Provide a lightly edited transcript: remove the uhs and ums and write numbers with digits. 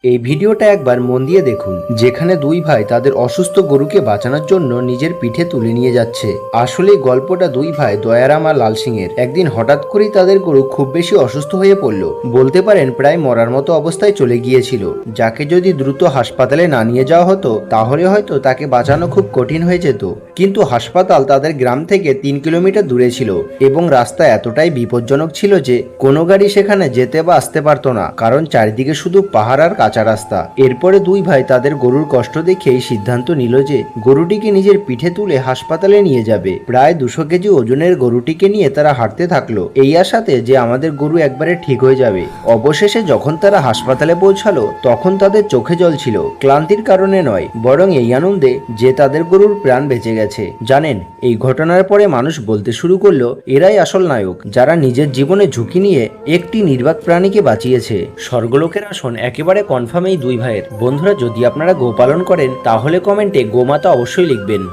এই ভিডিওটা একবার মন দিয়ে দেখুন, যেখানে দুই ভাই তাদের অসুস্থ গরুকে বাঁচানোর জন্য নিজের পিঠে তুলে নিয়ে যাচ্ছে। আসলে গল্পটা দুই ভাই দয়ারাম আর লাল সিং এর। একদিন হঠাৎ করেই তাদের গরু খুব বেশি অসুস্থ হয়ে পড়ল, বলতে পারেন প্রায় মরার মতো অবস্থায় চলে গিয়েছিল, যাকে যদি দ্রুত হাসপাতালে না নিয়ে যাওয়া হতো তাহলে হয়তো তাকে বাঁচানো খুব কঠিন হয়ে যেত। কিন্তু হাসপাতাল তাদের গ্রাম থেকে 3 কিলোমিটার দূরে ছিল এবং রাস্তা এতটাই বিপজ্জনক ছিল যে কোনো গাড়ি সেখানে যেতে বা আসতে পারতো না, কারণ চারিদিকে শুধু পাহাড় আর কাঁচা রাস্তা। এরপরে দুই ভাই তাদের গরুর কষ্ট দেখেই সিদ্ধান্ত নিল যে গরুটিকে নিজের পিঠে তুলে হাসপাতালে নিয়ে যাবে। প্রায় 200 কেজি ওজনের গরুটিকে নিয়ে তারা হাঁটতে থাকলো, এই আশাতে যে আমাদের গরু একবারে ঠিক হয়ে যাবে। অবশেষে যখন তারা হাসপাতালে পৌঁছালো তখন তাদের চোখে জল ছিল, ক্লান্তির কারণে নয়, বরং এই আনন্দে যে তাদের গরুর প্রাণ বেঁচে গেছে। জানেন, এই ঘটনার পরে মানুষ বলতে শুরু করলো এরাই আসল নায়ক, যারা নিজের জীবনে ঝুঁকি নিয়ে একটি নির্বাক প্রাণীকে বাঁচিয়েছে। স্বর্গলোকের আসন একেবারে কনফার্ম এই দুই ভাইয়ের। বন্ধুরা, যদি আপনারা গোপালন করেন তাহলে কমেন্টে গোমাতা অবশ্যই লিখবেন।